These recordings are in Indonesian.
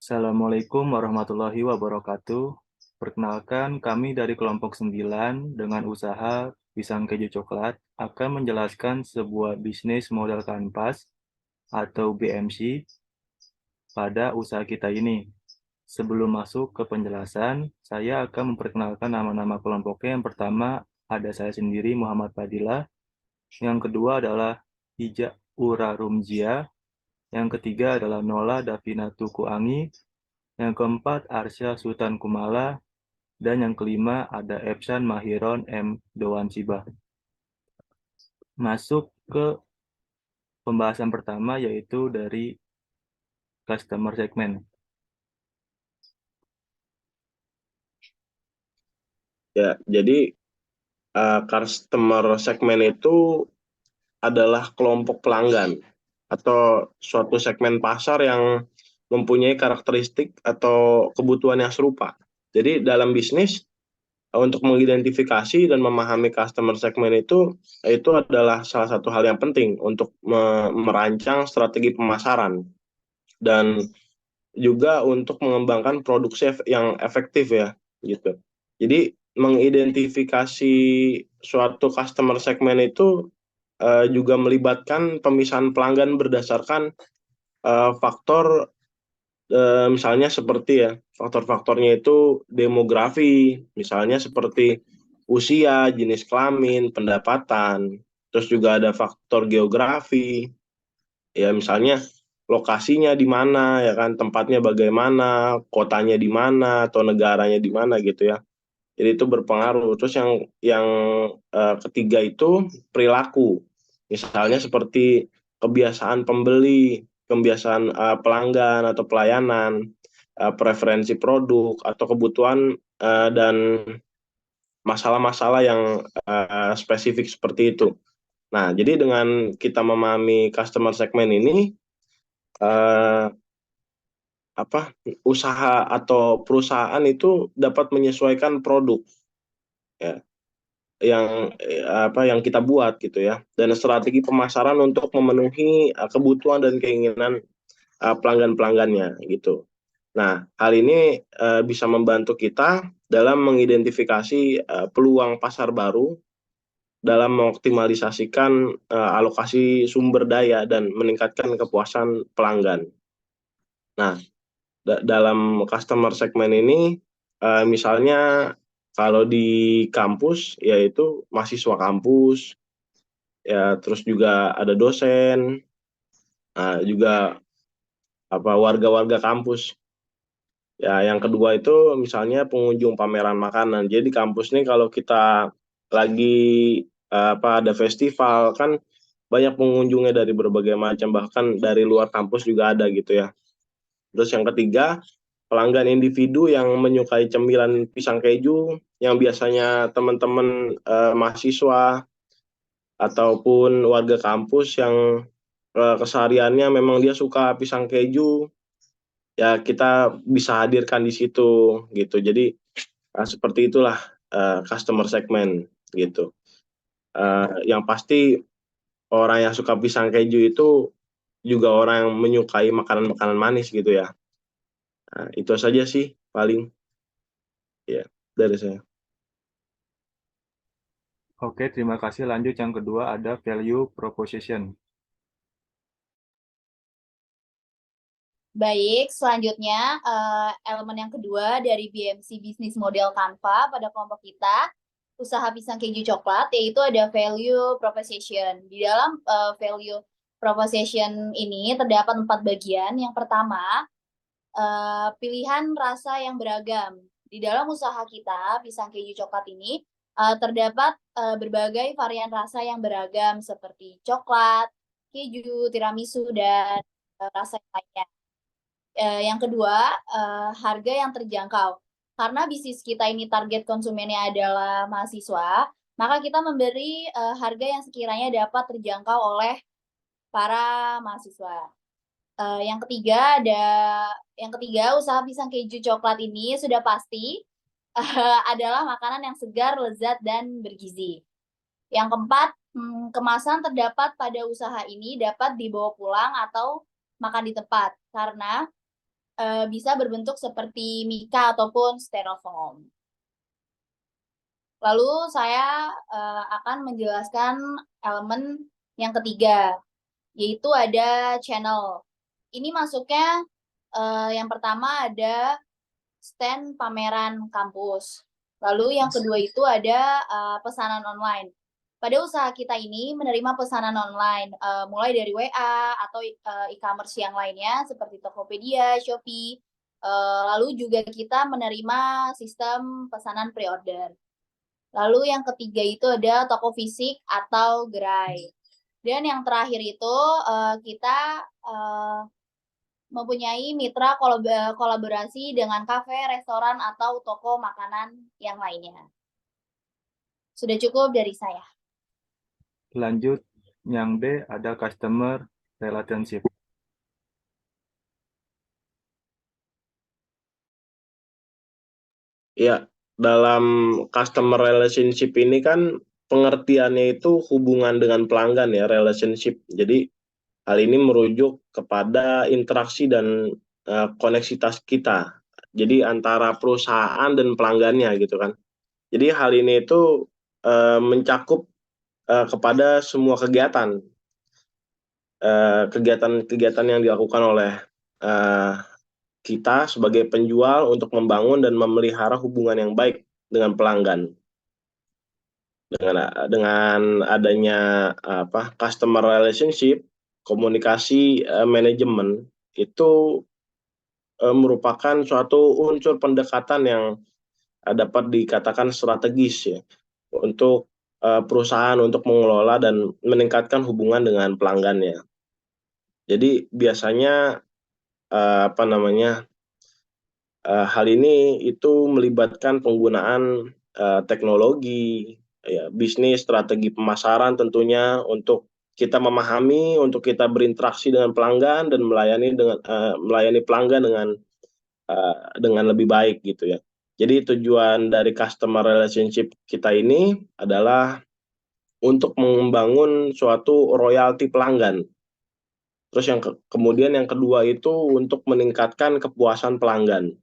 Assalamualaikum warahmatullahi wabarakatuh. Perkenalkan, kami dari kelompok 9 dengan usaha pisang keju coklat akan menjelaskan sebuah bisnis model kanvas atau BMC pada usaha kita ini. Sebelum masuk ke penjelasan, saya akan memperkenalkan nama-nama kelompoknya. Yang pertama ada saya sendiri, Muhammad Fadilah. Yang kedua adalah Ija Ura Rumzia. Yang ketiga adalah Nola Davina Tukuangi. Yang keempat, Arsya Sultan Kumala. Dan yang kelima, ada Epsan Mahiron M. Doansibah. Masuk ke pembahasan pertama, yaitu dari customer segment. Ya, jadi customer segmen itu adalah kelompok pelanggan atau suatu segmen pasar yang mempunyai karakteristik atau kebutuhan yang serupa. Jadi dalam bisnis untuk mengidentifikasi dan memahami customer segmen itu adalah salah satu hal yang penting untuk merancang strategi pemasaran dan juga untuk mengembangkan produksi yang efektif ya gitu. Jadi mengidentifikasi suatu customer segmen itu juga melibatkan pemisahan pelanggan berdasarkan faktor misalnya seperti ya faktor-faktornya itu demografi, misalnya seperti usia, jenis kelamin, pendapatan, terus juga ada faktor geografi, ya misalnya lokasinya di mana ya kan, tempatnya bagaimana, kotanya di mana atau negaranya di mana gitu ya. Jadi itu berpengaruh. Terus yang ketiga itu perilaku. Misalnya seperti kebiasaan pembeli, kebiasaan pelanggan atau pelayanan, preferensi produk atau kebutuhan dan masalah-masalah yang spesifik seperti itu. Nah, jadi dengan kita memahami customer segment ini, eh, usaha atau perusahaan itu dapat menyesuaikan produk ya yang kita buat gitu ya, dan strategi pemasaran untuk memenuhi kebutuhan dan keinginan pelanggan-pelanggannya gitu. Nah, hal ini bisa membantu kita dalam mengidentifikasi peluang pasar baru, dalam mengoptimalisasikan alokasi sumber daya dan meningkatkan kepuasan pelanggan. Nah, dalam customer segmen ini misalnya kalau di kampus yaitu mahasiswa kampus ya, terus juga ada dosen, juga warga-warga kampus. Ya, yang kedua itu misalnya pengunjung pameran makanan. Jadi di kampus nih kalau kita lagi ada festival kan banyak pengunjungnya dari berbagai macam, bahkan dari luar kampus juga ada gitu ya. Terus yang ketiga, pelanggan individu yang menyukai cemilan pisang keju yang biasanya teman-teman mahasiswa ataupun warga kampus yang kesehariannya memang dia suka pisang keju, ya kita bisa hadirkan di situ gitu. Jadi seperti itulah customer segment gitu. Yang pasti orang yang suka pisang keju itu juga orang yang menyukai makanan-makanan manis gitu ya. Nah, itu saja sih paling ya dari saya. Oke, terima kasih. Lanjut yang kedua ada value proposition. Baik, selanjutnya elemen yang kedua dari BMC Business Model Canva pada kelompok kita, usaha pisang keju coklat, yaitu ada value proposition. Di dalam value proposition ini terdapat 4 bagian. Yang pertama, pilihan rasa yang beragam. Di dalam usaha kita, pisang keju coklat ini terdapat berbagai varian rasa yang beragam seperti coklat, keju, tiramisu, dan rasa lainnya. Yang kedua, harga yang terjangkau. Karena bisnis kita ini target konsumennya adalah mahasiswa, maka kita memberi harga yang sekiranya dapat terjangkau oleh para mahasiswa. Yang ketiga, usaha pisang keju coklat ini sudah pasti adalah makanan yang segar, lezat, dan bergizi. Yang keempat, kemasan terdapat pada usaha ini dapat dibawa pulang atau makan di tempat, karena bisa berbentuk seperti mika ataupun styrofoam. Lalu saya akan menjelaskan elemen yang ketiga, yaitu ada channel. Ini masuknya yang pertama ada stand pameran kampus. Lalu yang kedua itu ada pesanan online. Pada usaha kita ini menerima pesanan online, mulai dari WA atau e-commerce yang lainnya seperti Tokopedia, Shopee. Lalu juga kita menerima sistem pesanan pre-order. Lalu yang ketiga itu ada toko fisik atau gerai. Dan yang terakhir itu kita mempunyai mitra kolaborasi dengan kafe, restoran, atau toko makanan yang lainnya. Sudah cukup dari saya. Lanjut, yang D ada customer relationship. Ya, dalam customer relationship ini kan pengertiannya itu hubungan dengan pelanggan ya, relationship. Jadi hal ini merujuk kepada interaksi dan koneksitas kita. Jadi antara perusahaan dan pelanggannya gitu kan. Jadi hal ini itu mencakup kepada semua kegiatan yang dilakukan oleh kita sebagai penjual untuk membangun dan memelihara hubungan yang baik dengan pelanggan. Dengan adanya customer relationship, komunikasi manajemen itu merupakan suatu unsur pendekatan yang dapat dikatakan strategis ya untuk perusahaan untuk mengelola dan meningkatkan hubungan dengan pelanggannya. Jadi biasanya hal ini itu melibatkan penggunaan teknologi, ya, bisnis, strategi pemasaran tentunya untuk kita memahami, untuk kita berinteraksi dengan pelanggan dan melayani pelanggan dengan lebih baik gitu ya. Jadi tujuan dari customer relationship kita ini adalah untuk membangun suatu royalti pelanggan. Terus kemudian yang kedua itu untuk meningkatkan kepuasan pelanggan.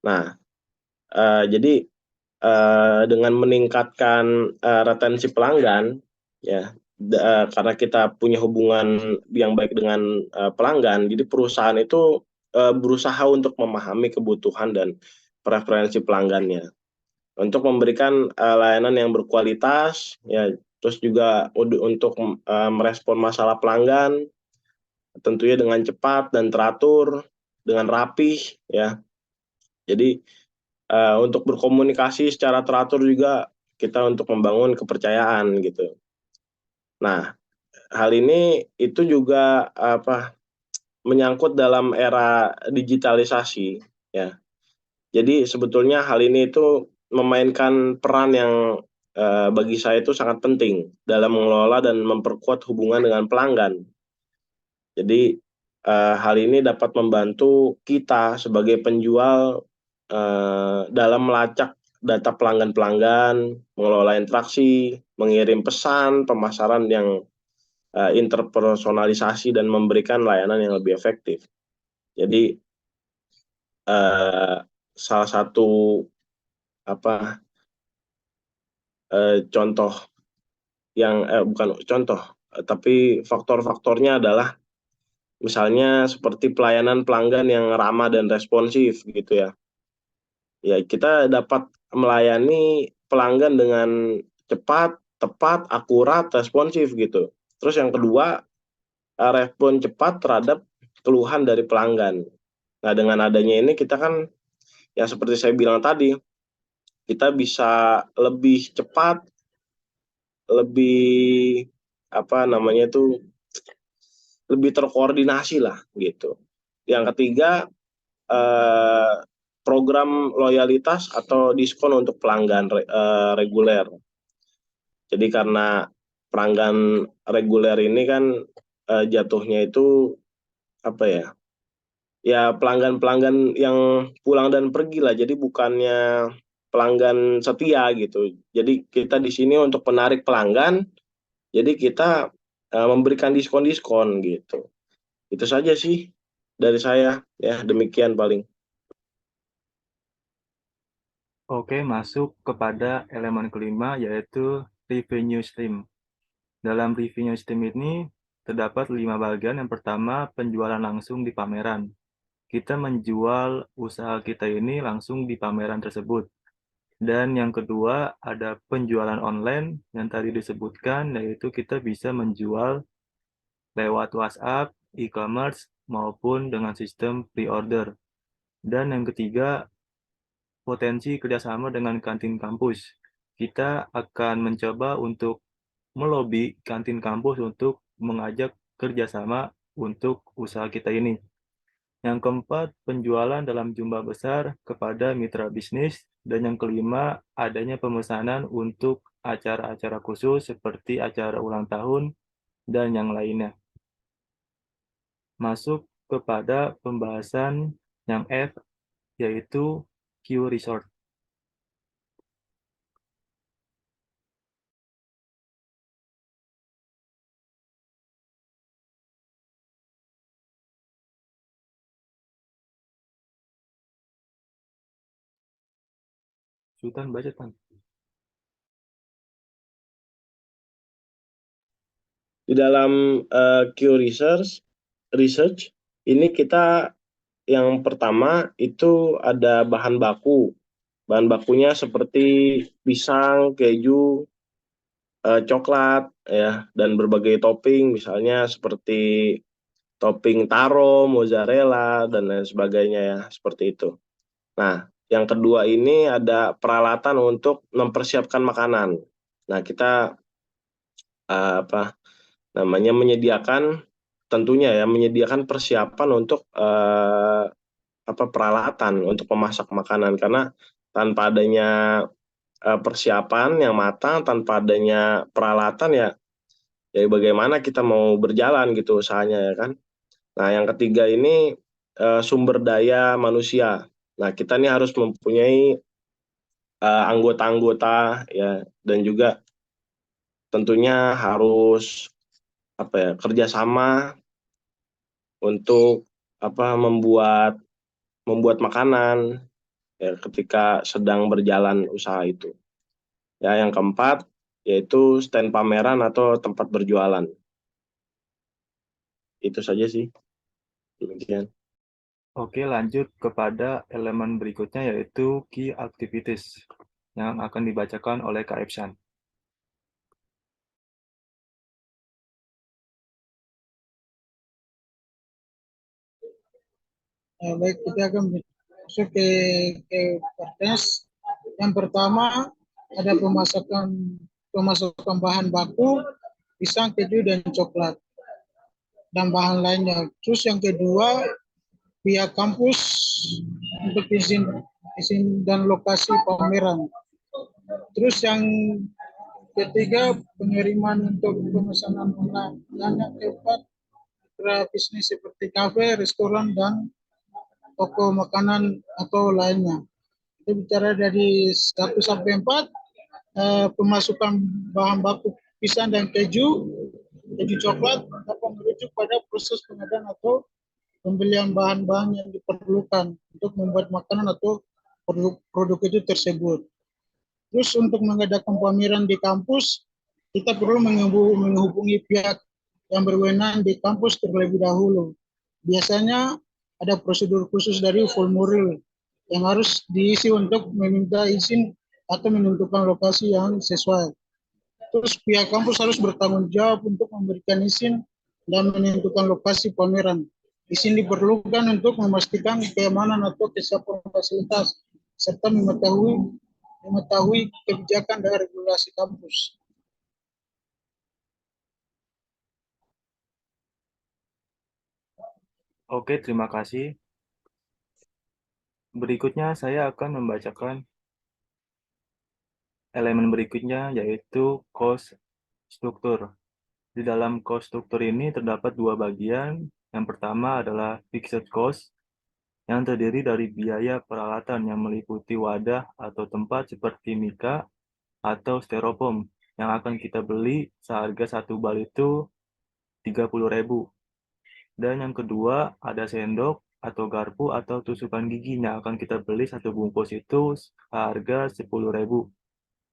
Nah, jadi dengan meningkatkan retensi pelanggan, ya, karena kita punya hubungan yang baik dengan pelanggan, jadi perusahaan itu berusaha untuk memahami kebutuhan dan preferensi pelanggannya, untuk memberikan layanan yang berkualitas, ya, terus juga untuk merespon masalah pelanggan, tentunya dengan cepat dan teratur, dengan rapih, ya. Jadi untuk berkomunikasi secara teratur juga kita untuk membangun kepercayaan gitu. Nah, hal ini itu juga menyangkut dalam era digitalisasi ya. Jadi sebetulnya hal ini itu memainkan peran yang bagi saya itu sangat penting dalam mengelola dan memperkuat hubungan dengan pelanggan. Jadi hal ini dapat membantu kita sebagai penjual dalam melacak data pelanggan-pelanggan, mengelola interaksi, mengirim pesan, pemasaran yang interpersonalisasi dan memberikan layanan yang lebih efektif. Jadi salah satu contoh yang bukan contoh, tapi faktor-faktornya adalah misalnya seperti pelayanan pelanggan yang ramah dan responsif gitu ya. Ya, kita dapat melayani pelanggan dengan cepat, tepat, akurat, responsif gitu. Terus yang kedua, respon cepat terhadap keluhan dari pelanggan. Nah, dengan adanya ini kita kan yang seperti saya bilang tadi, kita bisa lebih cepat, lebih lebih terkoordinasi lah gitu. Yang ketiga, program loyalitas atau diskon untuk pelanggan reguler. Jadi karena pelanggan reguler ini kan jatuhnya itu ya pelanggan-pelanggan yang pulang dan pergi lah. Jadi bukannya pelanggan setia gitu. Jadi kita di sini untuk menarik pelanggan. Jadi kita memberikan diskon-diskon gitu. Itu saja sih dari saya ya, demikian paling. Oke, masuk kepada elemen kelima yaitu revenue stream. Dalam revenue stream ini terdapat 5 bagian. Yang pertama, penjualan langsung di pameran. Kita menjual usaha kita ini langsung di pameran tersebut. Dan yang kedua, ada penjualan online yang tadi disebutkan, yaitu kita bisa menjual lewat WhatsApp, e-commerce, maupun dengan sistem pre-order. Dan yang ketiga, potensi kerjasama dengan kantin kampus. Kita akan mencoba untuk melobi kantin kampus untuk mengajak kerjasama untuk usaha kita ini. Yang keempat, penjualan dalam jumlah besar kepada mitra bisnis. Dan yang kelima, adanya pemesanan untuk acara-acara khusus seperti acara ulang tahun dan yang lainnya. Masuk kepada pembahasan yang F, yaitu Q Resort. Sultan baca, Tan. Di dalam Q research ini kita yang pertama itu ada bahan baku. Bahan bakunya seperti pisang, keju, coklat ya, dan berbagai topping, misalnya seperti topping taro, mozzarella, dan lain sebagainya ya, seperti itu. Nah, yang kedua ini ada peralatan untuk mempersiapkan makanan. Nah, kita menyediakan, tentunya ya, menyediakan persiapan untuk peralatan untuk memasak makanan, karena tanpa adanya persiapan yang matang, tanpa adanya peralatan ya bagaimana kita mau berjalan gitu usahanya ya kan. Nah, yang ketiga ini sumber daya manusia. Nah, kita ini harus mempunyai anggota-anggota ya, dan juga tentunya harus kerjasama untuk membuat makanan ya, ketika sedang berjalan usaha itu. Ya, yang keempat yaitu stand pameran atau tempat berjualan. Itu saja sih. Demikian. Oke, lanjut kepada elemen berikutnya yaitu Key Activities yang akan dibacakan oleh Kak Epsan. Baik, kita akan masuk ke kertas. Yang pertama ada pemasakan bahan baku, pisang, keju, dan coklat, dan bahan lainnya. Terus yang kedua, pihak kampus untuk izin dan lokasi pameran. Terus yang ketiga, pengiriman untuk pemesanan online. Dan yang keempat, bisnis seperti kafe, restoran, dan toko makanan atau lainnya. Kita bicara dari 1 sampai 4, pemasukan bahan baku pisang dan keju coklat dapat merujuk pada proses pengadaan atau pembelian bahan-bahan yang diperlukan untuk membuat makanan atau produk itu tersebut. Terus untuk mengadakan pameran di kampus, kita perlu menghubungi pihak yang berwenang di kampus terlebih dahulu. Biasanya ada prosedur khusus dari formulir yang harus diisi untuk meminta izin atau menentukan lokasi yang sesuai. Terus pihak kampus harus bertanggung jawab untuk memberikan izin dan menentukan lokasi pameran. Izin diperlukan untuk memastikan keamanan atau kesiapan fasilitas serta mengetahui kebijakan dan regulasi kampus. Oke, terima kasih. Berikutnya saya akan membacakan elemen berikutnya yaitu cost struktur. Di dalam cost struktur ini terdapat 2 bagian. Yang pertama adalah fixed cost yang terdiri dari biaya peralatan yang meliputi wadah atau tempat seperti mika atau styrofoam yang akan kita beli seharga 1 bal itu 30.000. Dan yang kedua ada sendok atau garpu atau tusukan gigi yang akan kita beli satu bungkus itu harga 10.000.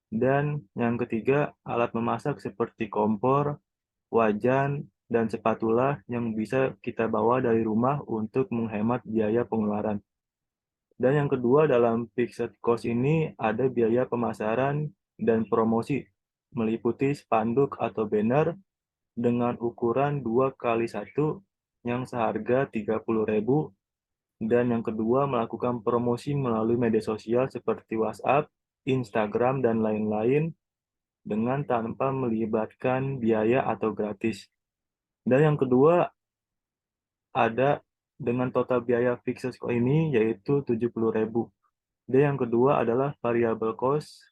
Dan yang ketiga alat memasak seperti kompor, wajan, dan spatula yang bisa kita bawa dari rumah untuk menghemat biaya pengeluaran. Dan yang kedua dalam fixed cost ini ada biaya pemasaran dan promosi, meliputi spanduk atau banner dengan ukuran 2x1 yang seharga 30.000. Dan yang kedua melakukan promosi melalui media sosial seperti WhatsApp, Instagram, dan lain-lain dengan tanpa melibatkan biaya atau gratis. Dan yang kedua ada dengan total biaya fixed cost ini yaitu 70.000. Dan yang kedua adalah variable cost,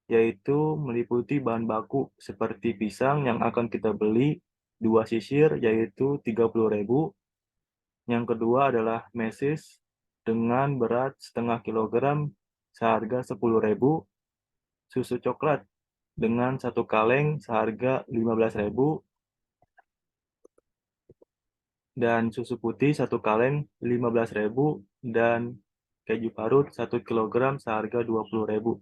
yaitu meliputi bahan baku seperti pisang yang akan kita beli 2 sisir yaitu 30.000. Yang kedua adalah mesis dengan berat setengah kilogram seharga 10.000. Susu coklat dengan 1 kaleng seharga 15.000. Dan susu putih 1 kaleng 15.000 dan keju parut 1 kilogram seharga 20.000.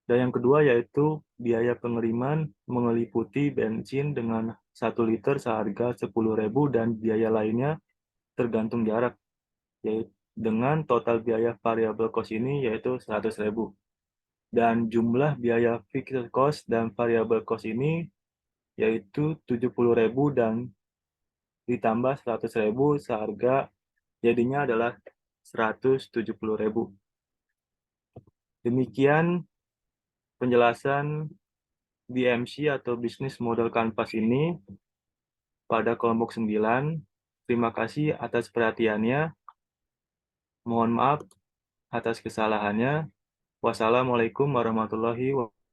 Dan yang kedua yaitu biaya pengiriman meliputi bensin dengan 1 liter seharga 10.000 dan biaya lainnya tergantung jarak, yaitu dengan total biaya variable cost ini yaitu 100.000. Dan jumlah biaya fixed cost dan variable cost ini yaitu 70.000 dan ditambah 100.000 seharga jadinya adalah 170.000. Demikian penjelasan BMC atau Business Model Canvas ini pada kelompok 9. Terima kasih atas perhatiannya. Mohon maaf atas kesalahannya. Wassalamualaikum warahmatullahi wabarakatuh.